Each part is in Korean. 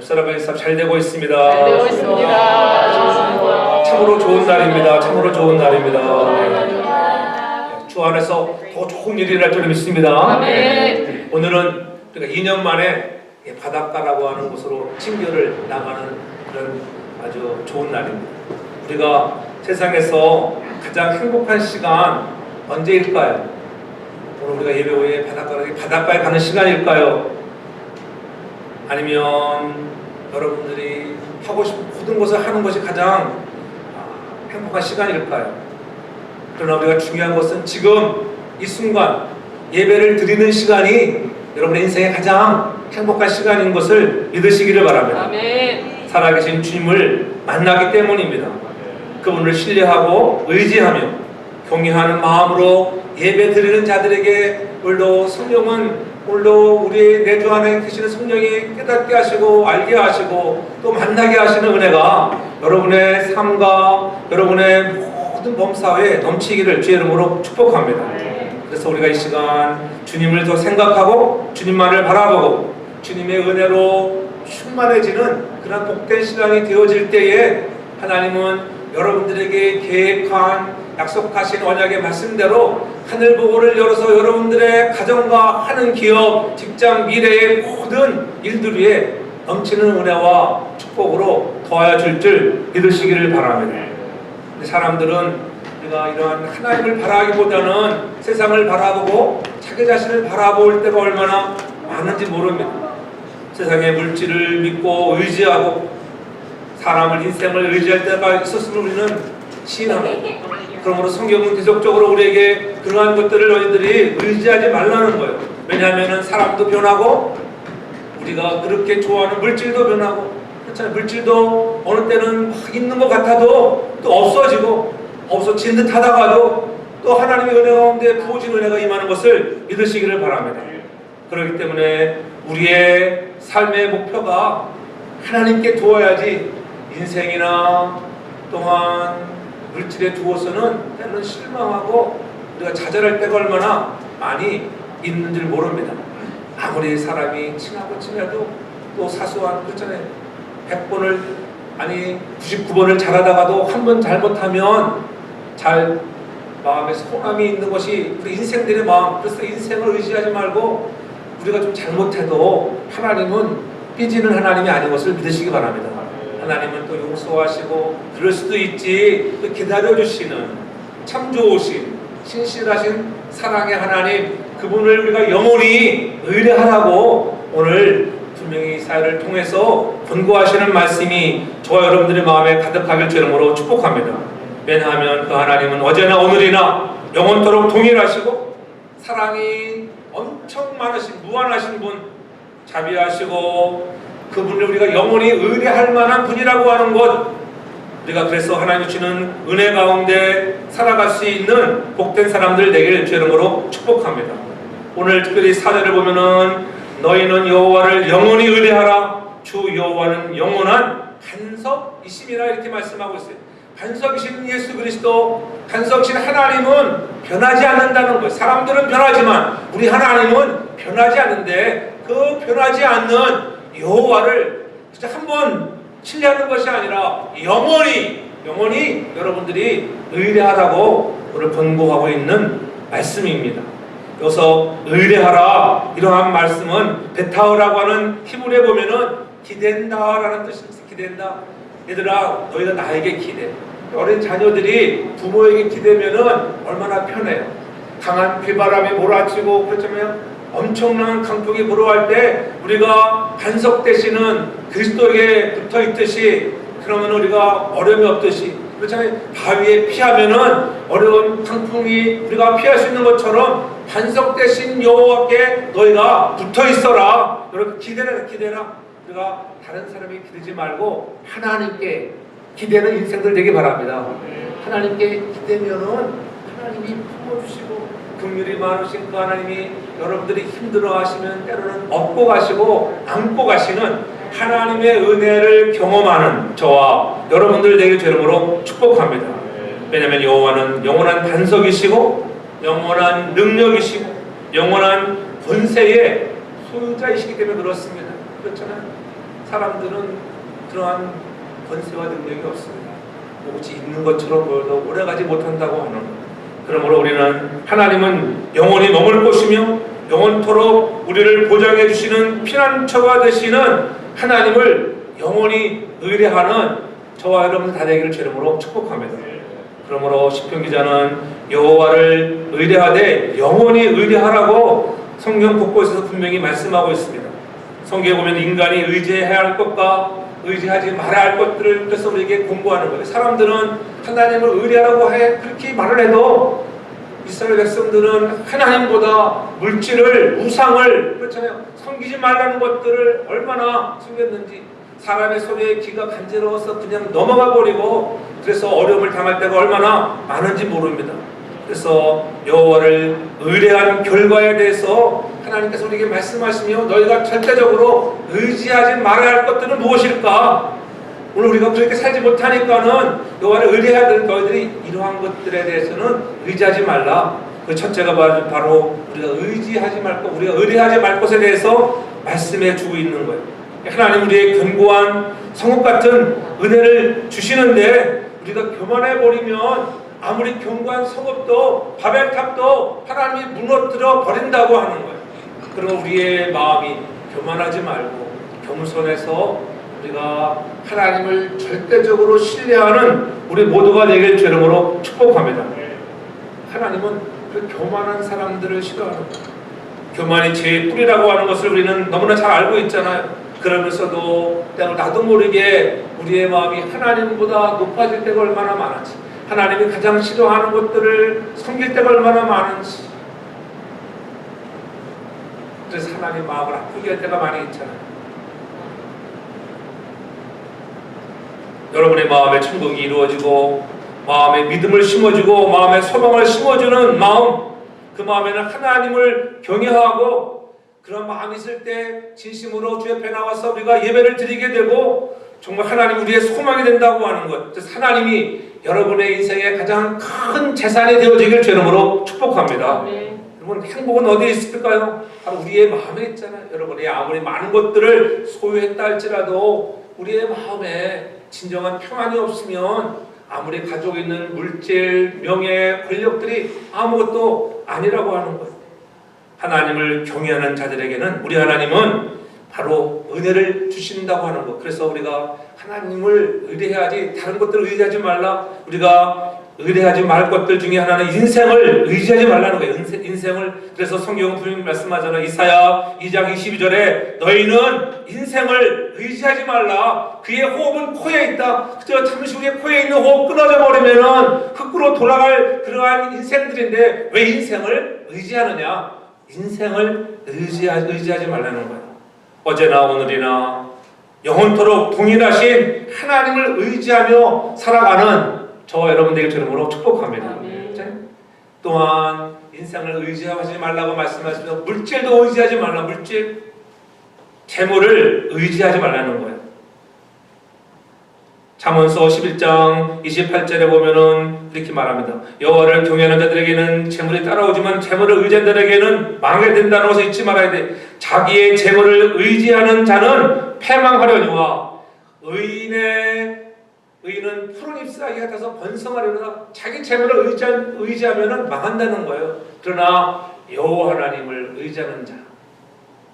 목사님의 사업 잘 되고 있습니다. 잘 되고 있습니다. 참으로 좋은 날입니다. 참으로 좋은 날입니다. 주 안에서 더 좋은 일이 날 줄 믿습니다. 아멘. 오늘은 우리가 2년 만에 바닷가라고 하는 곳으로 친교를 나가는 그런 아주 좋은 날입니다. 우리가 세상에서 가장 행복한 시간 언제일까요? 오늘 우리가 예배 후에 바닷가에 가는 시간일까요? 아니면 여러분들이 하고 싶은 모든 것을 하는 것이 가장 행복한 시간일까요? 그러나 우리가 중요한 것은 지금 이 순간 예배를 드리는 시간이 여러분의 인생의 가장 행복한 시간인 것을 믿으시기를 바랍니다. 아멘. 살아계신 주님을 만나기 때문입니다. 그분을 신뢰하고 의지하며 경외하는 마음으로 예배 드리는 자들에게 오늘도 성령은 오늘도 우리 내주 안에 계시는 성령이 깨닫게 하시고 알게 하시고 또 만나게 하시는 은혜가 여러분의 삶과 여러분의 모든 범사에 넘치기를 주의 이름으로 축복합니다. 그래서 우리가 이 시간 주님을 더 생각하고 주님만을 바라보고 주님의 은혜로 충만해지는 그런 복된 시간이 되어질 때에 하나님은 여러분들에게 계획한 약속하신 언약의 말씀대로 하늘 보고를 열어서 여러분들의 가정과 하는 기업, 직장, 미래의 모든 일들 위에 넘치는 은혜와 축복으로 더하여 줄 줄 믿으시기를 바랍니다. 사람들은 우리가 이러한 하나님을 바라기보다는 세상을 바라보고 자기 자신을 바라볼 때가 얼마나 많은지 모릅니다. 세상의 물질을 믿고 의지하고 사람을 인생을 의지할 때가 있었으면 우리는 시인합니다. 그러므로 성경은 계속적으로 우리에게 그러한 것들을 너희들이 의지하지 말라는 거예요. 왜냐하면 사람도 변하고 우리가 그렇게 좋아하는 물질도 변하고 그렇잖아요. 물질도 어느 때는 막 있는 것 같아도 또 없어지고 없어진 듯 하다가도 또 하나님의 은혜 가운데 부어진 은혜가 임하는 것을 믿으시기를 바랍니다. 그렇기 때문에 우리의 삶의 목표가 하나님께 두어야지 인생이나 또한 물질에 두어서는 때로는 실망하고 우리가 좌절할 때가 얼마나 많이 있는 줄 모릅니다. 아무리 사람이 친하고 친해도 또 사소한 그렇잖아요. 100번을 아니 99번을 잘하다가도 한 번 잘못하면 잘 마음에 소감이 있는 것이 우리 인생들의 마음. 그래서 인생을 의지하지 말고 우리가 좀 잘못해도 하나님은 삐지는 하나님이 아닌 것을 믿으시기 바랍니다. 하나님은 또 용서하시고 그럴 수도 있지 또 기다려주시는 참 좋으신 신실하신 사랑의 하나님, 그분을 우리가 영원히 의뢰하라고 오늘 분명히 이 사회를 통해서 권고하시는 말씀이 저와 여러분들의 마음에 가득하길 주름으로 축복합니다. 왜냐하면 그 하나님은 어제나 오늘이나 영원토록 동일하시고 사랑이 엄청 많으신 무한하신 분, 자비하시고 그분을 우리가 영원히 의뢰할 만한 분이라고 하는 것, 우리가 그래서 하나님 주시는 은혜 가운데 살아갈 수 있는 복된 사람들 되기를 주의 이름으로 축복합니다. 오늘 특별히 사절을 보면은 너희는 여호와를 영원히 의뢰하라. 주 여호와는 영원한 반석이심이라 이렇게 말씀하고 있어요. 반석이신 예수 그리스도, 반석이신 하나님은 변하지 않는다는 거예요. 사람들은 변하지만 우리 하나님은 변하지 않는데 그 변하지 않는 여호와를 진짜 한번 신뢰하는 것이 아니라 영원히 여러분들이 의뢰하라고 오늘 권고하고 있는 말씀입니다. 여기서 의뢰하라 이러한 말씀은 베타오라고 하는 히브리에 보면은 기댄다라는 뜻이 있어요. 기댄다. 얘들아 너희가 나에게 기대. 어린 자녀들이 부모에게 기대면은 얼마나 편해요. 강한 비바람이 몰아치고 그렇잖아요. 엄청난 강풍이 불어올 때 우리가 반석 되시는 그리스도에게 붙어 있듯이 그러면 우리가 어려움이 없듯이 그렇잖아요. 바위에 피하면은 어려운 강풍이 우리가 피할 수 있는 것처럼 반석 되신 여호와께 너희가 붙어 있어라. 여러분 기대라. 우리가 다른 사람에게 기대지 말고 하나님께 기대는 인생들 되기 바랍니다. 하나님께 기대면은 하나님이 품어주시고 긍휼이 많으신 그 하나님이 여러분들이 힘들어하시면 때로는 업고 가시고 안고 가시는 하나님의 은혜를 경험하는 저와 여러분들 되길 주의 이름으로 축복합니다. 왜냐하면 여호와는 영원한 반석이시고 영원한 능력이시고 영원한 권세의 소유자이시기 때문에 그렇습니다. 그렇잖아요. 사람들은 그러한 권세와 능력이 없습니다. 오직 있는 것처럼 보여도 오래가지 못한다고 하는 것. 그러므로 우리는 하나님은 영원히 머물 곳이며 영원토록 우리를 보장해 주시는 피난처가 되시는 하나님을 영원히 의뢰하는 저와 여러분 다 되기를 주 이름으로 축복합니다. 그러므로 시편 기자는 여호와를 의뢰하되 영원히 의뢰하라고 성경 곳곳에서 분명히 말씀하고 있습니다. 성경에 보면 인간이 의지해야 할 것과 의지하지 말아야 할 것들을 그래서 우리에게 공부하는 거예요. 사람들은 하나님을 의뢰하라고 그렇게 말을 해도 이스라엘 백성들은 하나님보다 물질을, 우상을, 그렇잖아요. 섬기지 말라는 것들을 얼마나 숨겼는지, 사람의 소리에 귀가 간지러워서 그냥 넘어가 버리고 그래서 어려움을 당할 때가 얼마나 많은지 모릅니다. 그래서 여호와를 의뢰한 결과에 대해서 하나님께서 우리에게 말씀하시며 너희가 절대적으로 의지하지 말아야 할 것들은 무엇일까? 오늘 우리가 그렇게 살지 못하니까는 여호와를 의뢰해야 되는 너희들이 이러한 것들에 대해서는 의지하지 말라. 그 첫째가 바로 우리가 의지하지 말 것, 우리가 의뢰하지 말 것에 대해서 말씀해 주고 있는 거예요. 하나님 우리의 견고한 성읍 같은 은혜를 주시는데 우리가 교만해 버리면 아무리 견고한 성읍도 바벨탑도 하나님이 무너뜨려 버린다고 하는 거예요. 그럼 우리의 마음이 교만하지 말고 겸손해서 우리가 하나님을 절대적으로 신뢰하는 우리 모두가 되길 주 이름으로 축복합니다. 하나님은 그 교만한 사람들을 싫어하는 거예요. 교만이 죄의 뿌리라고 하는 것을 우리는 너무나 잘 알고 있잖아요. 그러면서도 나도 모르게 우리의 마음이 하나님보다 높아질 때가 얼마나 많은지, 하나님이 가장 싫어하는 것들을 섬길 때가 얼마나 많은지, 그래서 하나님 마음을 아프게 할 때가 많이 있잖아요. 여러분의 마음에 천국이 이루어지고 마음에 믿음을 심어주고 마음에 소망을 심어주는 마음, 그 마음에는 하나님을 경외하고 그런 마음이 있을 때 진심으로 주 옆에 나와서 우리가 예배를 드리게 되고 정말 하나님 우리의 소망이 된다고 하는 것, 그래서 하나님이 여러분의 인생의 가장 큰 재산이 되어지길 주 이름으로 축복합니다. 여러분 행복은 어디에 있을까요? 바로 우리의 마음에 있잖아요. 여러분이 아무리 많은 것들을 소유했다 할지라도 우리의 마음에 진정한 평안이 없으면 아무리 가지고 있는 물질, 명예, 권력들이 아무것도 아니라고 하는 거예요. 하나님을 경외하는 자들에게는 우리 하나님은 바로 은혜를 주신다고 하는 것. 그래서 우리가 하나님을 의뢰해야지 다른 것들을 의지하지 말라. 우리가 의뢰하지 말 것들 중에 하나는 인생을 의지하지 말라는 거예요. 인생을. 그래서 성경은 분명히 말씀하잖아요. 이사야 2장 22절에 너희는 인생을 의지하지 말라. 그의 호흡은 코에 있다. 그저 잠시 후에 코에 있는 호흡 끊어져 버리면은 흙으로 돌아갈 그러한 인생들인데 왜 인생을 의지하느냐? 인생을 의지하지 말라는 거예요. 어제나 오늘이나 영원토록 동일하신 하나님을 의지하며 살아가는 저와 여러분들에게 주름으로 축복합니다. 또한 인생을 의지하지 말라고 말씀하시면서 물질도 의지하지 말라. 물질, 재물을 의지하지 말라는 거예요. 잠언서 11장 28절에 보면은 이렇게 말합니다. 여호와를 경외하는 자들에게는 재물이 따라오지만 재물을 의지하는 자들에게는 망하게 된다는 것을 잊지 말아야 돼. 자기의 재물을 의지하는 자는 패망하려니와 의인은 푸른 잎사귀 같아서 번성하려나. 자기 재물을 의지하면은 망한다는 거예요. 그러나 여호와 하나님을 의지하는 자,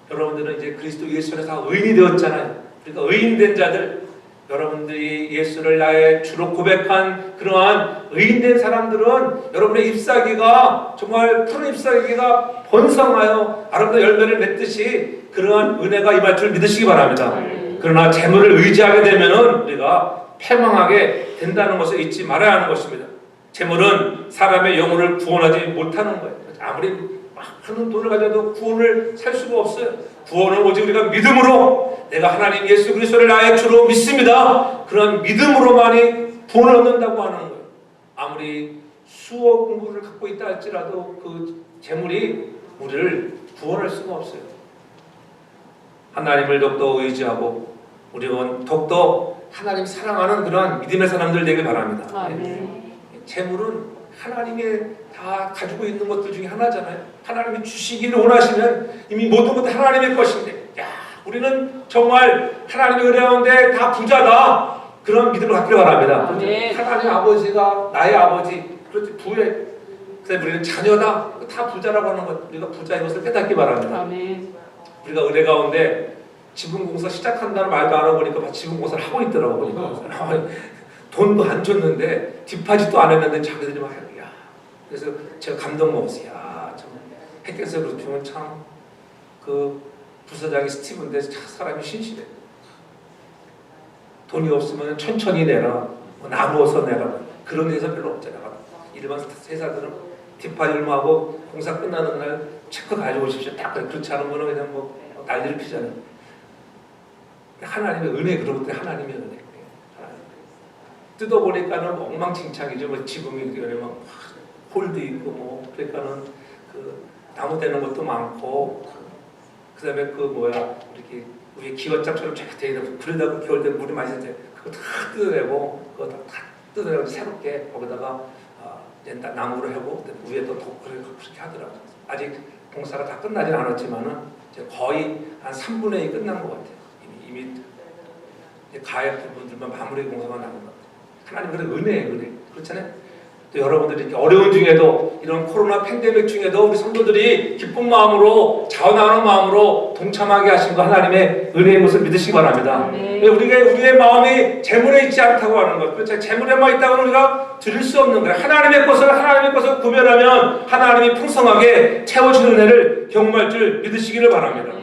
여러분들은 이제 그리스도 예수 안에서 다 의인이 되었잖아요. 그러니까 의인된 자들, 여러분들이 예수를 나의 주로 고백한 그러한 의인된 사람들은 여러분의 잎사귀가 정말 푸른 잎사귀가 번성하여 아름다운 열매를 맺듯이 그러한 은혜가 임할 줄 믿으시기 바랍니다. 그러나 재물을 의지하게 되면은 우리가 패망하게 된다는 것을 잊지 말아야 하는 것입니다. 재물은 사람의 영혼을 구원하지 못하는 거예요. 아무리 많은 돈을 가져도 구원을 살 수가 없어요. 구원은 오직 우리가 믿음으로, 내가 하나님 예수 그리스도를 나의 주로 믿습니다, 그런 믿음으로만이 구원을 얻는다고 하는 거예요. 아무리 수억 공부를 갖고 있다 할지라도 그 재물이 우리를 구원할 수가 없어요. 하나님을 더욱더 의지하고 우리는 더욱더 하나님 사랑하는 그러한 믿음의 사람들 되길 바랍니다. 재물은 하나님이 다 가지고 있는 것들 중에 하나잖아요. 하나님이 주시기를 원하시면 이미 모든 것도 하나님의 것인데, 야, 우리는 정말 하나님의 은혜 가운데 다 부자다. 그런 믿음을 갖기를 바랍니다. 아멘. 하나님 아버지가 나의 아버지, 그렇지 부의. 그래서 우리는 자녀다. 다 부자라고 하는 것, 우리가 부자인 것을 깨닫기 바랍니다. 아멘. 우리가 은혜 가운데 지분공사 시작한다는 말도 안 하고 보니까 지분공사를 하고 있더라고 보니까 돈도 안 줬는데 디파짓도 안 했는데 자기들이 막 해요. 야. 그래서 제가 감동 먹었어요. 야, 정말 햇볕에 그렇게 참그 부사장이 스티브인데 참 사람이 신실해. 돈이 없으면 천천히 내라, 뭐 나누어서 내라, 그런 회사 별로 없잖아. 일반 회사들은 디파짓을 하고 공사 끝나는 날 체크 가지고 오십시오. 딱 그렇지 않은 거는 그냥 뭐 난리를 피잖아요. 하나님의 은혜, 그런 것들이 하나님의 은혜. 뜯어보니까는 엉망진창이죠. 뭐 지붕이 막 홀도 있고 뭐 그러니까는 그 나무 되는 것도 많고 그다음에 그 뭐야 이렇게 우리 기와장처럼 쫙 되어 있는 그러다가 겨울 때 물이 많이 새때 그거 다 뜯어내고 그거 다 뜯어내고 새롭게 거기다가 나무로 하고 위에도 그렇게 하더라고요. 아직 공사가 다 끝나진 않았지만은 이제 거의 한 3분의 2 끝난 것 같아요. 이미 이제 가해 부분들만 마무리 공사가 남은 것 같아요. 하나님 그런 은혜예요, 은혜. 그렇잖아요. 또 여러분들이 이렇게 어려운 중에도 이런 코로나 팬데믹 중에도 우리 성도들이 기쁜 마음으로 자원하는 마음으로 동참하게 하신 거 하나님의 은혜인 것을 믿으시기 바랍니다. 우리의 마음이 재물에 있지 않다고 하는 것, 그렇죠? 재물에만 있다고 우리가 드릴 수 없는 거예요. 하나님의 것을 구별하면 하나님이 풍성하게 채워주는 은혜를 경험할 줄 믿으시기를 바랍니다.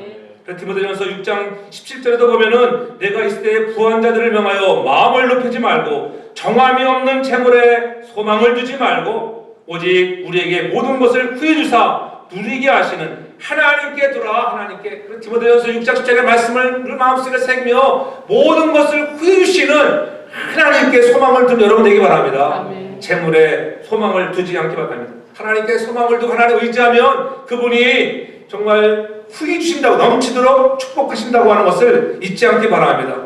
디모데전서 6장 17절에도 보면은 내가 있을 때에 부한 자들을 명하여 마음을 높이지 말고 정함이 없는 재물에 소망을 두지 말고 오직 우리에게 모든 것을 후해 주사 누리게 하시는 하나님께 돌아 하나님께 디모데전서 6장 17절의 말씀을 마음속에 새기며 모든 것을 후해 주시는 하나님께 소망을 둔 여러분 되기 바랍니다. 아멘. 재물에 소망을 두지 않기 바랍니다. 하나님께 소망을 두고 하나님 의지하면 그분이 정말 후히 주신다고 넘치도록 축복하신다고 하는 것을 잊지 않기 바랍니다.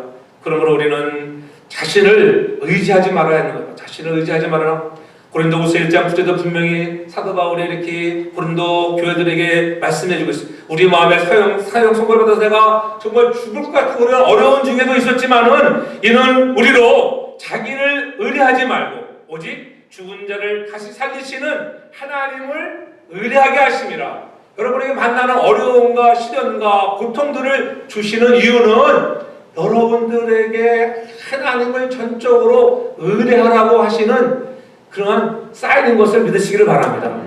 그러므로 우리는 자신을 의지하지 말아야 하는 거예요. 자신을 의지하지 말아라. 고린도후서 1장 9절도 분명히 사도 바울이 이렇게 고린도 교회들에게 말씀해주고 있어요. 우리 마음에 사형 선고를 받아서 내가 정말 죽을 것 같은 그런 어려운 중에도 있었지만은 이는 우리로 자기를 의뢰하지 말고 오직 죽은 자를 다시 살리시는 하나님을 의뢰하게 하심이라. 여러분에게 만나는 어려움과 시련과 고통들을 주시는 이유는 여러분들에게 하나님을 전적으로 의뢰하라고 하시는 그러한 쌓이는 것을 믿으시기를 바랍니다.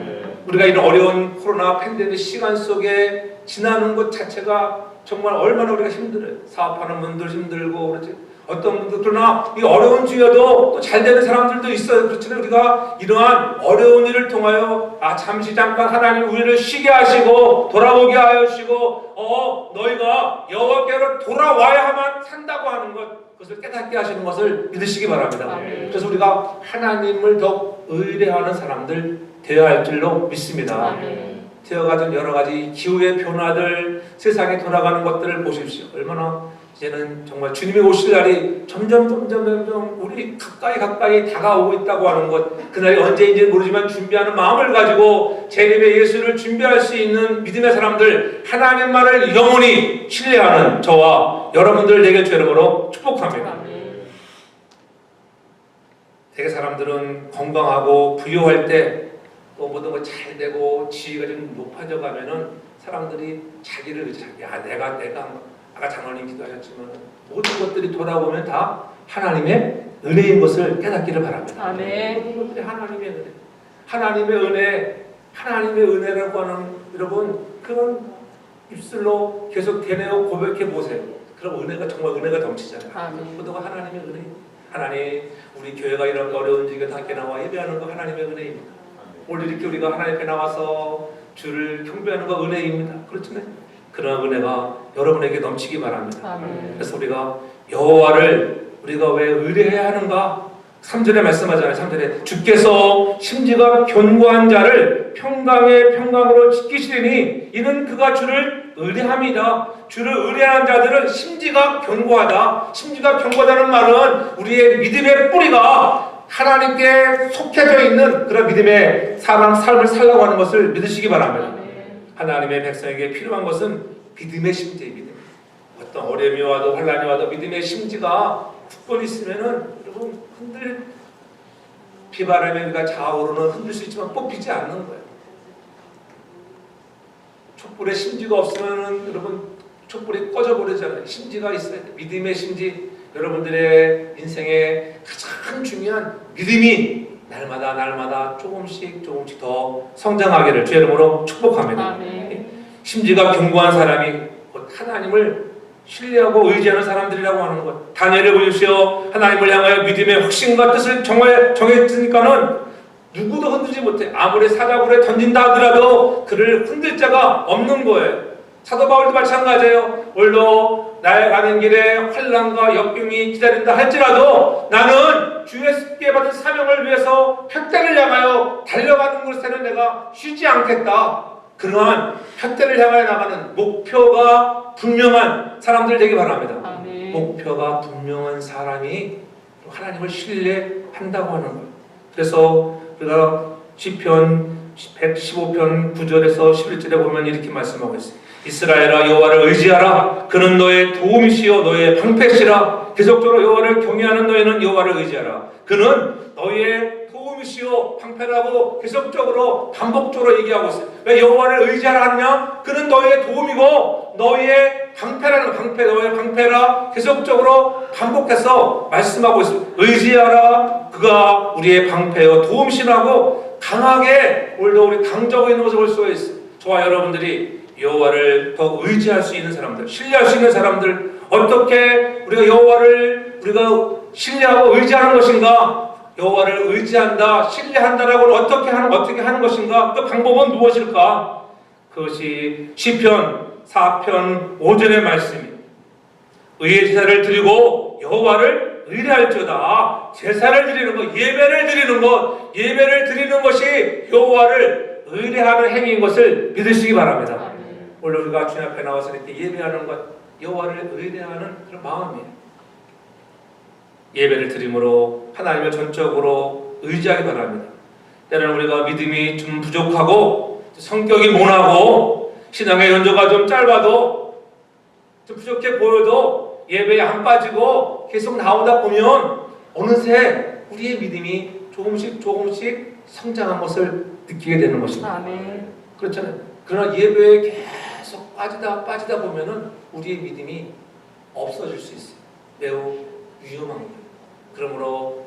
우리가 이런 어려운 코로나 팬데믹 시간 속에 지나는 것 자체가 정말 얼마나 우리가 힘들어요. 사업하는 분들 힘들고 그렇지. 어떤 분들 그러나 이 어려운 중에도 또 잘 되는 사람들도 있어요. 그렇지만 우리가 이러한 어려운 일을 통하여 잠시 잠깐 하나님 우리를 쉬게 하시고 돌아보게 하시고 너희가 여호와께로 돌아와야만 산다고 하는 것 그것을 깨닫게 하시는 것을 믿으시기 바랍니다. 아멘. 그래서 우리가 하나님을 더 의뢰하는 사람들 되어야 할 줄로 믿습니다. 아멘. 되어가던 여러 가지 기후의 변화들 세상에 돌아가는 것들을 보십시오. 얼마나 이제는 정말 주님이 오실 날이 점점 우리 가까이 다가오고 있다고 하는 것 그날이 언제인지 모르지만 준비하는 마음을 가지고 재림의 예수를 준비할 수 있는 믿음의 사람들 하나님만을 영원히 신뢰하는 저와 여러분들 되게 주 이름으로 축복합니다. 되게 사람들은 건강하고 부유할 때 또 모든 거 잘 되고 지위가 좀 높아져 가면은 사람들이 자기를 내가 아까 장로님 기도하셨지만 모든 것들이 돌아보면 다 하나님의 은혜인 것을 깨닫기를 바랍니다. 아멘. 모든 것들이 하나님의 은혜, 하나님의 은혜라고 하는 여러분 그런 입술로 계속 되뇌어 고백해 보세요. 그럼 정말 은혜가 넘치잖아요. 아멘. 모두가 하나님의 은혜. 하나님 우리 교회가 이런 어려운 중에 함께 나와 예배하는 거 하나님의 은혜입니다. 오늘 이렇게 우리가 하나님 앞에 나와서 주를 경배하는 거 은혜입니다. 그렇지만 그런 은혜가 여러분에게 넘치기 바랍니다. 아멘. 그래서 우리가 여호와를 우리가 왜 의뢰해야 하는가? 3절에 말씀하잖아요. 3절에 주께서 심지가 견고한 자를 평강의 평강으로 지키시리니 이는 그가 주를 의뢰함이다. 주를 의뢰하는 자들은 심지가 견고하다. 심지가 견고하다는 말은 우리의 믿음의 뿌리가 하나님께 속해져 있는 그런 믿음의 삶을 살라고 하는 것을 믿으시기 바랍니다. 하나님의 백성에게 필요한 것은 믿음의 심재입니다. 어떤 어려움이 와도 환란이 와도 믿음의 심지가 굳건히 있으면은 여러분 비바람에 우리가 좌우로는 흔들 수 있지만 뽑히지 않는 거예요. 촛불에 심지가 없으면은 여러분 촛불이 꺼져버리잖아요. 심지가 있어야 돼. 믿음의 심지. 여러분들의 인생에 가장 중요한 믿음이 날마다 조금씩 더 성장하기를 주의 이름으로 축복합니다. 아멘. 심지가 견고한 사람이 곧 하나님을 신뢰하고 의지하는 사람들이라고 하는 것. 다니엘을 보십시오. 하나님을 향하여 믿음의 확신과 뜻을 정했으니까는 누구도 흔들지 못해. 아무리 사자굴에 던진다 하더라도 그를 흔들 자가 없는 거예요. 사도 바울도 마찬가지예요. 오늘도 나의 가는 길에 환난과 역경이 기다린다 할지라도 나는 주의 받은 사명을 위해서 푯대를 향하여 달려가는 것에는 내가 쉬지 않겠다. 그러한 푯대를 향하여 나가는 목표가 분명한 사람들 되기 바랍니다. 아멘. 목표가 분명한 사람이 하나님을 신뢰한다고 하는 거예요. 그래서 우리가 시편 115편 9절에서 11절에 보면 이렇게 말씀하고 있어요. 이스라엘아 여호와를 의지하라. 그는 너의 도움이시요 너의 방패시라. 계속적으로 여호와를 경외하는 너희는 여호와를 의지하라. 그는 너의 도움이시요 방패라고 계속적으로 반복적으로 얘기하고 있어요. 왜 여호와를 의지하라 하느냐? 그는 너의 도움이고 너의 방패라는 방패, 너의 방패라 계속적으로 반복해서 말씀하고 있어요. 의지하라. 그가 우리의 방패요 도움이시라고 강하게 오늘도 우리 강조하고 있는 것을 볼 수가 있어요. 저와 여러분들이 여호와를 더 의지할 수 있는 사람들, 신뢰할 수 있는 사람들, 어떻게 우리가 여호와를 우리가 신뢰하고 의지하는 것인가? 여호와를 의지한다, 신뢰한다라고 어떻게 하는 것인가? 그 방법은 무엇일까? 그것이 시편 4편 5절의 말씀입니다. 의의 제사를 드리고 여호와를 의뢰할지어다. 제사를 드리는 것, 예배를 드리는 것이 여호와를 의뢰하는 행위인 것을 믿으시기 바랍니다. 오늘 우리가 주님 앞에 나와서 이렇게 예배하는 것, 여호와를 의뢰하는 그런 마음이에요. 예배를 드림으로 하나님을 전적으로 의지하기 바랍니다. 때로는 우리가 믿음이 좀 부족하고 성격이 모나고 신앙의 연조가 좀 짧아도 좀 부족해 보여도 예배에 안 빠지고 계속 나오다 보면 어느새 우리의 믿음이 조금씩 성장한 것을 느끼게 되는 것입니다. 아멘. 그렇잖아요. 그러나 예배에 계속 빠지다 보면은 우리의 믿음이 없어질 수 있어요. 매우 위험한 거예요. 그러므로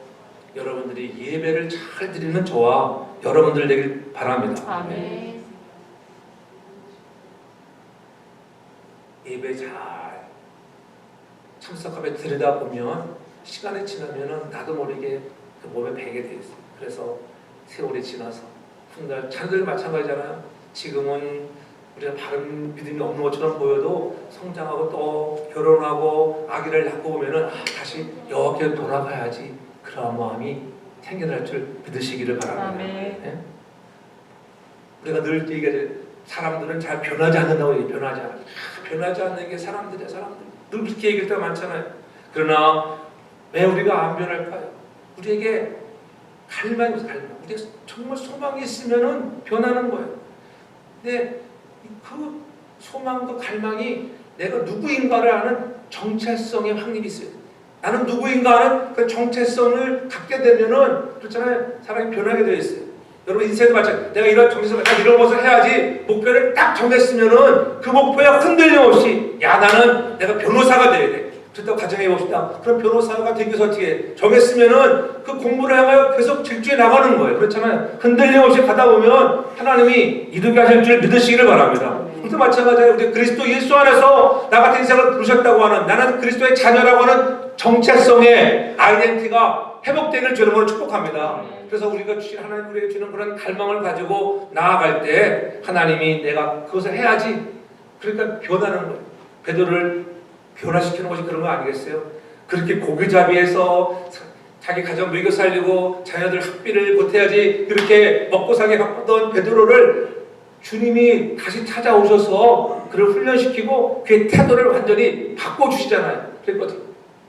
여러분들이 예배를 잘 드리는 저와 여러분들 되길 바랍니다. 아멘. 예배 잘 참석하며 드리다 보면 시간이 지나면은 나도 모르게 그 몸에 배게 돼 있어요. 그래서 세월이 지나서 훗날 자녀들 마찬가지잖아요. 지금은 우리가 바른 믿음이 없는 것처럼 보여도 성장하고 또 결혼하고 아기를 낳고 보면은 다시 여호와께 돌아가야지 그런 마음이 생겨날 줄 믿으시기를 바랍니다. 아멘. 네? 우리가 늘 얘기하죠. 사람들은 잘 변하지 않는다고 얘기해요. 변하지 않는 게 사람들이야. 늘 그렇게 얘기할 때가 많잖아요. 그러나 왜 우리가 안 변할까요? 우리에게 갈망이 있어요. 우리가 정말 소망이 있으면은 변하는 거예요. 근데 그 소망과 갈망이 내가 누구인가를 아는 정체성의 확립이 있어요. 나는 누구인가 하는 그 정체성을 갖게 되면은 그렇잖아요. 사람이 변하게 되어 있어요. 여러분 인생도 마찬가지. 내가 이런 정체성을 이런 것을 해야지 목표를 딱 정했으면은 그 목표에 흔들림 없이 야 나는 내가 변호사가 돼야 돼. 그렇다고 가정해 봅시다. 그럼 변호사가 되기 위해서 어떻게 해? 정했으면은 그 공부를 향하여 계속 질주해 나가는 거예요. 그렇잖아요. 흔들림 없이 가다 보면 하나님이 이루게 하실 줄 믿으시기를 바랍니다. 그것도 마찬가지예요. 우리 그리스도 예수 안에서 나 같은 인생을 부르셨다고 하는 나는 그리스도의 자녀라고 하는 정체성의 아이덴티티가 회복되기를 주님으로 축복합니다. 그래서 우리가 하나님 우리에게 주는 그런 갈망을 가지고 나아갈 때 하나님이 내가 그것을 해야지. 그러니까 변하는 거예요. 베드로를 변화시키는 것이 그런 거 아니겠어요? 그렇게 고기잡이에서 자기 가정 먹여 살리고 자녀들 학비를 보태야지 그렇게 먹고 살게 바쁘던 베드로를 주님이 다시 찾아오셔서 그를 훈련시키고 그의 태도를 완전히 바꿔주시잖아요. 그랬거든요.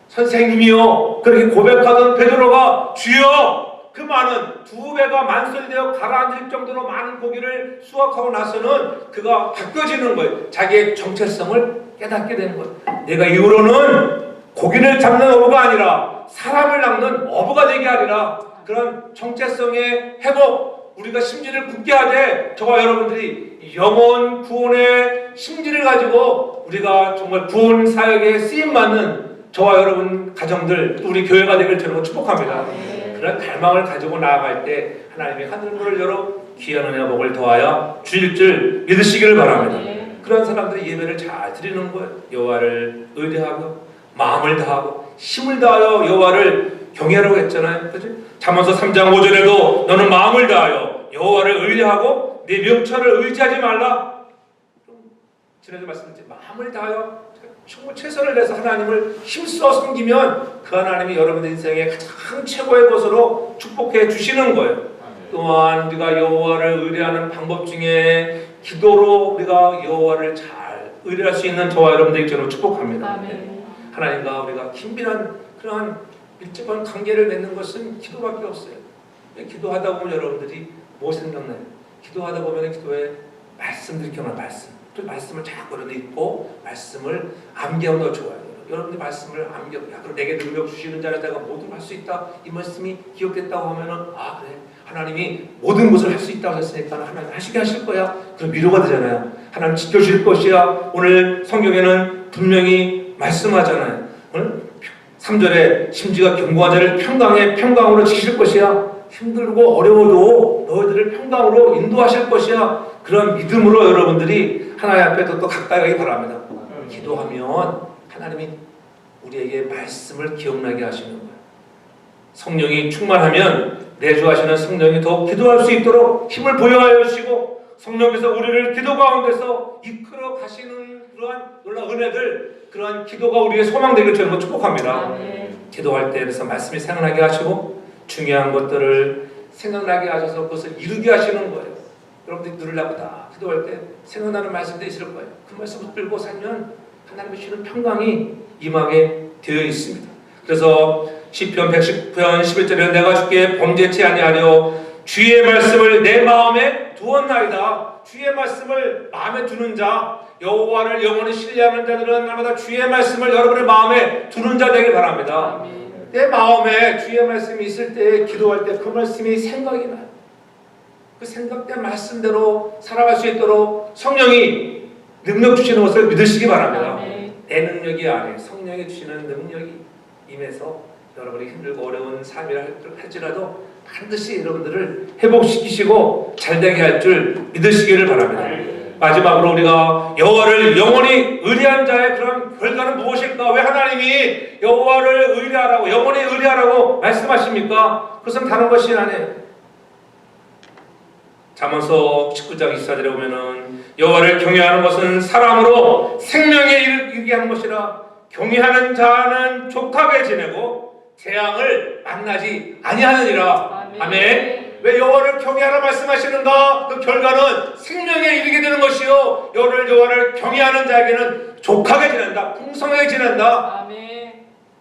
선생님이요 그렇게 고백하던 베드로가 주여 그 많은 2배가 만설되어 가라앉을 정도로 많은 고기를 수확하고 나서는 그가 바뀌어지는 거예요. 자기의 정체성을 깨닫게 되는 거예요. 내가 이후로는 고기를 잡는 어부가 아니라 사람을 낚는 어부가 되게 하리라. 그런 정체성의 회복, 우리가 심지를 굳게 하되 저와 여러분들이 영혼 구원의 심지를 가지고 우리가 정말 구원 사역에 쓰임받는 저와 여러분 가정들, 또 우리 교회가 되길 저는 축복합니다. 그런 갈망을 가지고 나아갈 때 하나님이 하늘문을 열어 귀한 은혜와 복을 더하여 주실 줄 믿으시기를 바랍니다. 그런 사람들이 예배를 잘 드리는 거예요. 여호와를 의뢰하고 마음을 다하고 힘을 다하여 여호와를 경외하라고 했잖아요. 그렇지? 잠언서 3장 5절에도 너는 마음을 다하여 여호와를 의뢰하고 내 명철을 의지하지 말라. 지난주 말씀드렸지, 마음을 다하여 정말 최선을 다해서 하나님을 힘써 섬기면 그 하나님이 여러분의 인생의 가장 최고의 것으로 축복해 주시는 거예요. 또한 우리가 여호와를 의뢰하는 방법 중에 기도로 우리가 여호와를 잘 의뢰할 수 있는 저와 여러분들에게 저는 축복합니다. 하나님과 우리가 긴밀한 그러한 밀접한 관계를 맺는 것은 기도밖에 없어요. 기도하다 보면 여러분들이 뭐 생각나요? 기도하다 보면 기도에 말씀들이 기억나요. 그 말씀을 자꾸 읽고 말씀을 암기하면 더 좋아요. 여러분이 말씀을 암기, 그럼 내게 능력 주시는 자는 내가 모든 걸 할 수 있다. 이 말씀이 기억됐다고 하면은 아 그래, 하나님이 모든 것을 할 수 있다고 했으니까 하나님 하시게 하실 거야. 그럼 위로가 되잖아요. 하나님 지켜주실 것이야. 오늘 성경에는 분명히 말씀하잖아요. 오늘 3절에 심지가 견고한 자를 평강으로 지키실 것이야. 힘들고 어려워도 너희들을 평강으로 인도하실 것이야. 그런 믿음으로 여러분들이 하나님 앞에 더 가까이 가기 바랍니다. 기도하면 하나님이 우리에게 말씀을 기억나게 하시는 거예요. 성령이 충만하면 내주하시는 성령이 더 기도할 수 있도록 힘을 보여하여 주시고 성령께서 우리를 기도 가운데서 이끌어 가시는 그러한 놀라운 은혜들, 그러한 기도가 우리의 소망되길 저는 축복합니다. 기도할 때 그래서 말씀이 생각나게 하시고 중요한 것들을 생각나게 하셔서 그것을 이루게 하시는 거예요. 여러분들이 누르려고 다 기도할 때 생각나는 말씀도 있을 거예요. 그 말씀을 끌고 살면 하나님의 주시는 평강이 임하게 되어 있습니다. 그래서 시편 110편 11절에 내가 주께 범죄치 아니하려 주의 말씀을 내 마음에 두었나이다. 주의 말씀을 마음에 두는 자, 여호와를 영원히 신뢰하는 자들은 날마다 주의 말씀을 여러분의 마음에 두는 자 되길 바랍니다. 내 마음에 주의 말씀이 있을 때 기도할 때 그 말씀이 생각이 나요. 그 생각된 말씀대로 살아갈 수 있도록 성령이 능력 주시는 것을 믿으시기 바랍니다. 내 능력이 아니에요. 성령이 주시는 능력이 임해서 여러분이 힘들고 어려운 삶이라 할지라도 반드시 여러분들을 회복시키시고 잘되게 할 줄 믿으시기를 바랍니다. 마지막으로 우리가 여호와를 영원히 의뢰한 자의 그런 결과는 무엇일까? 왜 하나님이 여호와를 의뢰하라고, 영원히 의뢰하라고 말씀하십니까? 그것은 다른 것이 아니에요. 잠언서 19장 24절에 보면은 여호와를 경외하는 것은 사람으로 생명에 이르게 하는 것이라 경외하는 자는 족하게 지내고 재앙을 만나지 아니하느니라. 아멘. 왜 여호와를 경외하라 말씀하시는가? 그 결과는 생명에 이르게 되는 것이요, 여호와를 경외하는 자에게는 족하게 지낸다, 풍성하게 지낸다.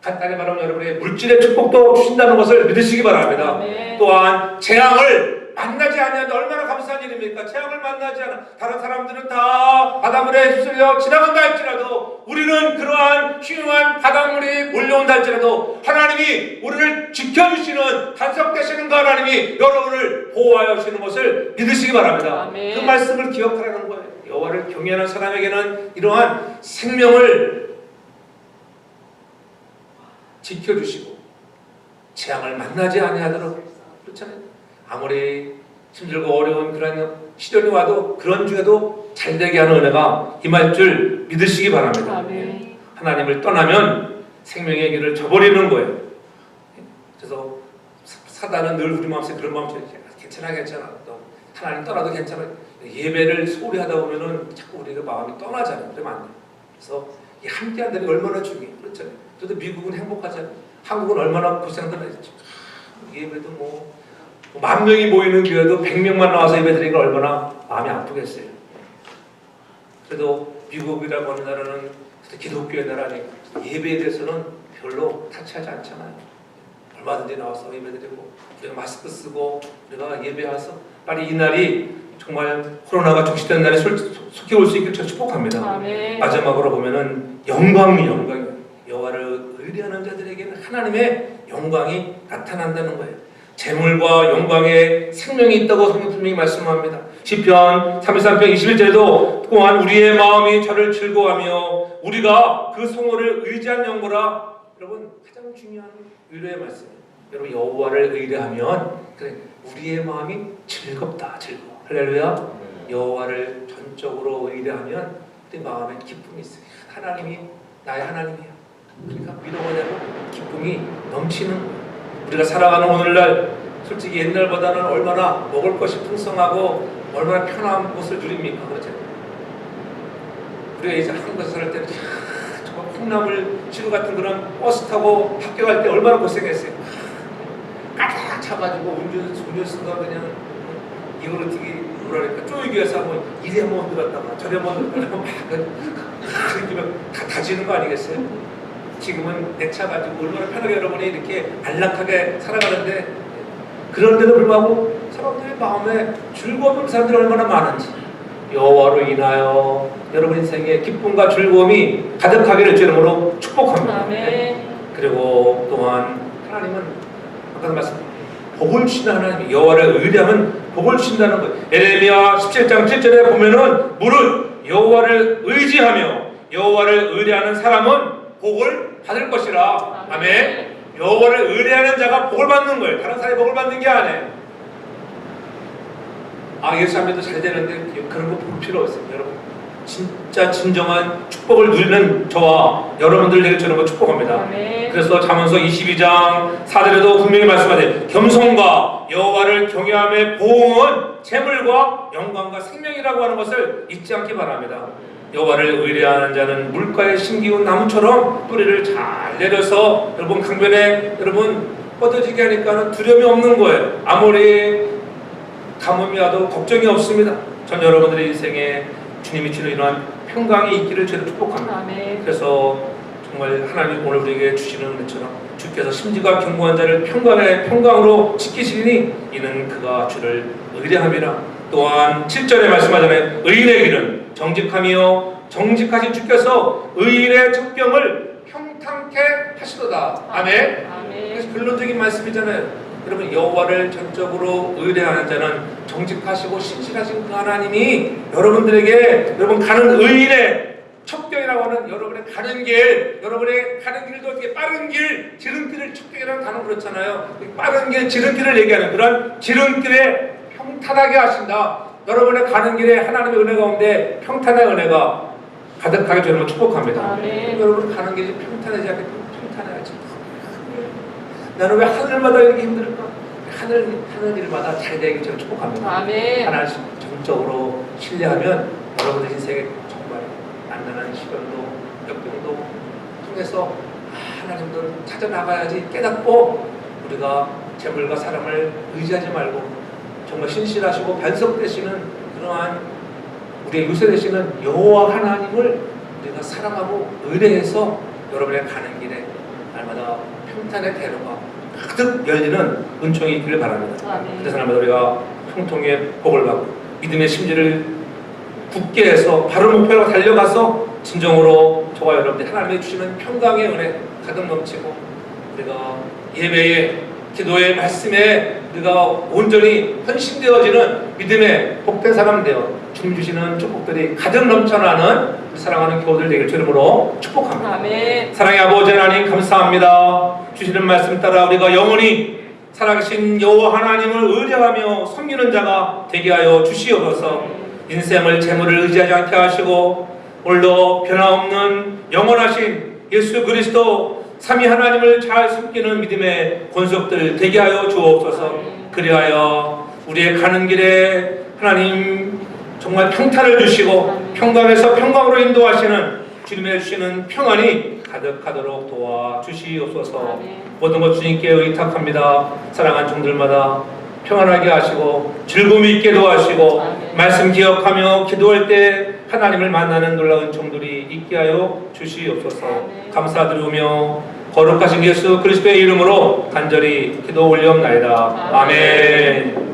간단히 말하면 여러분의 물질의 축복도 주신다는 것을 믿으시기 바랍니다. 또한 재앙을 만나지 아니하는데 얼마나 감사한 일입니까? 재앙을 만나지 않아. 다른 사람들은 다 바닷물에 휩쓸려 지나간다 할지라도 우리는 그러한 흉한 바닷물이 몰려온다 할지라도 하나님이 우리를 지켜주시는 간섭되시는 그 하나님이 여러분을 보호하여 주시는 것을 믿으시기 바랍니다. 그 말씀을 기억하라는 거예요. 여호와를 경외하는 사람에게는 이러한 생명을 지켜주시고 재앙을 만나지 아니하도록, 그렇잖아요. 아무리 힘들고 어려운 그런 시련이 와도 그런 중에도 잘되게 하는 은혜가 임할 줄 믿으시기 바랍니다. 하나님을 떠나면 생명의 길을 저버리는 거예요. 그래서 사단은 늘 우리 마음속에 그런 마음속에 괜찮아. 또 하나님 떠나도 괜찮아. 예배를 소홀히 하다 보면은 자꾸 우리가 마음이 떠나잖아요. 그러면 안 돼요. 그래서 이 함께 한다는 게 얼마나 중요해요. 그렇잖아요. 그래도 미국은 행복하잖아요. 한국은 얼마나 고생들 했죠. 예배도 뭐 10,000명이 모이는 교회도 100명만 나와서 예배드리니까 얼마나 마음이 아프겠어요. 그래도 미국이라고 하는 나라는 기독교의 나라니까 예배에 대해서는 별로 타치하지 않잖아요. 얼마든지 나와서 예배드리고 우리가 마스크 쓰고 우리가 예배해서 빨리 이 날이 정말 코로나가 종식되는 날이 속히 올 수 있길 저 축복합니다. 아멘. 마지막으로 보면은 영광이 여호와를 의뢰하는 자들에게는 하나님의 영광이 나타난다는 거예요. 재물과 영광에 생명이 있다고 성경 분명히 말씀합니다. 시편 33편 21절에도 또한 우리의 마음이 저를 즐거워하며 우리가 그 성호를 의지한 영광이라. 여러분 가장 중요한 의뢰의 말씀이에요. 여러분 여호와를 의뢰하면 그래 우리의 마음이 즐겁다. 즐거워. 할렐루야. 여호와를 전적으로 의뢰하면 내 마음에 기쁨이 있어요. 하나님이 나의 하나님이야. 그러니까 믿어야 되고 기쁨이 넘치는 거예요. 우리가 살아가는 오늘날 솔직히 옛날보다는 얼마나 먹을 것이 풍성하고 얼마나 편한 곳을 누립니까? 그렇죠? 우리가 이제 한국에서 살 때는 정말 콩나물 지루 같은 그런 버스 타고 학교 갈 때 얼마나 고생했어요. 가득 차가지고 운전수가 그냥 이거를 되게 뭐랄까 쪼이기 위해서 한번 이리 한번 들었다가 저리 한번 들었다가 막 그러면 다 다지는 거 아니겠어요? 지금은 내 차 가지고 얼마나 편하게 여러분이 이렇게 안락하게 살아가는데 그런데도 불구하고 사람들의 마음에 즐거움 없는 사람들이 얼마나 많은지 여호와로 인하여 여러분 인생에 기쁨과 즐거움이 가득하기를 주 이름으로 축복합니다. 아멘. 그리고 또한 하나님은 아까 말씀 복을 주시는 하나님 여호와를 의뢰하면 복을 주신다는 거예요. 에레미야 17장 7절에 보면은 무릇 여호와를 의지하며 여호와를 의뢰하는 사람은 복을 받을 것이라. 아멘. 여호와를 의뢰하는 자가 복을 받는 거예요. 다른 사람이 복을 받는 게 아니에요. 예수 안 믿어도 잘 되는데 그런 거 볼 필요 없어요. 여러분 진짜 진정한 축복을 누리는 저와 여러분들 되길 저는 축복합니다. 아멘. 그래서 잠언서 22장 4절에도 분명히 말씀하세요. 겸손과 여호와를 경외함의 보응은 재물과 영광과 생명이라고 하는 것을 잊지 않기 바랍니다. 여호와를 의뢰하는 자는 물가에 심기운 나무처럼 뿌리를 잘 내려서 여러분 강변에 여러분 뻗어지게 하니까 두려움이 없는 거예요. 아무리 가뭄이 와도 걱정이 없습니다. 전 여러분들의 인생에 주님이 주는 이러한 평강이 있기를 저는 축복합니다. 아멘. 그래서 정말 하나님 오늘 우리에게 주시는 것처럼 주께서 심지가 견고한 자를 평강으로 지키시니 이는 그가 주를 의뢰함이라. 또한 7절에 말씀하잖아요. 의인의 길은 정직하며 정직하신 주께서 의인의 첩경을 평탄케 하시도다. 아멘. 그래서 결론적인 말씀이잖아요. 여러분 여호와를 전적으로 의뢰하는 자는 정직하시고 신실하신 그 하나님이 여러분들에게 여러분 가는 의인의 첩경이라고 하는 여러분의 가는 길, 여러분의 가는 길도 어떻게 빠른 길, 지름길을 첩경이라는 단어 그렇잖아요. 빠른 길, 지름길을 얘기하는 그런 지름길에 평탄하게 하신다. 여러분의 가는 길에 하나님의 은혜 가운데 평탄의 은혜가 가득하게 저는 축복합니다. 아멘. 여러분 가는 길이 평탄하지 않게 평탄해야지. 나는 왜 하늘마다 이렇게 힘들까? 하늘 일마다 잘 되길 저는 축복합니다. 아멘. 하나님 정적으로 신뢰하면 여러분의 인생에 정말 만나는 시간도 역경도 통해서 하나님도 찾아 나가야지 깨닫고 우리가 재물과 사람을 의지하지 말고 정말 신실하시고 반석되시는 그러한 우리의 요새 되시는 여호와 하나님을 우리가 사랑하고 의뢰해서 여러분의 가는 길에 날마다 평탄의 대로가 가득 열리는 은총이 있기를 바랍니다. 아멘. 그래서 날마다 우리가 형통의 복을 받고 믿음의 심지를 굳게 해서 바른 목표로 달려가서 진정으로 저와 여러분들이 하나님이 주시는 평강의 은혜 가득 넘치고 우리가 예배에 기도의 말씀에 우리가 온전히 헌신되어지는 믿음의 복된 사람 되어 주님 주시는 축복들이 가득 넘쳐나는 사랑하는 교우들 되길 주님으로 축복합니다. 아멘. 사랑의 아버지 하나님 감사합니다. 주시는 말씀 따라 우리가 영원히 살아계신 여호와 하나님을 의뢰하며 섬기는 자가 되게 하여 주시옵소서. 인생을 재물을 의지하지 않게 하시고 오늘도 변화없는 영원하신 예수 그리스도 삼위 하나님을 잘 섬기는 믿음의 권속들 되게 하여 주옵소서. 그리하여 우리의 가는 길에 하나님 정말 평탄을 주시고 평강에서 평강으로 인도하시는 주님의 주시는 평안이 가득하도록 도와주시옵소서. 모든 것 주님께 의탁합니다. 사랑하는 종들마다 평안하게 하시고 즐거움이 있게 도와주시고 말씀 기억하며 기도할 때 하나님을 만나는 놀라운 종들이 있게 하여 주시옵소서. 감사드리며 거룩하신 예수 그리스도의 이름으로 간절히 기도 올리옵나이다. 아멘.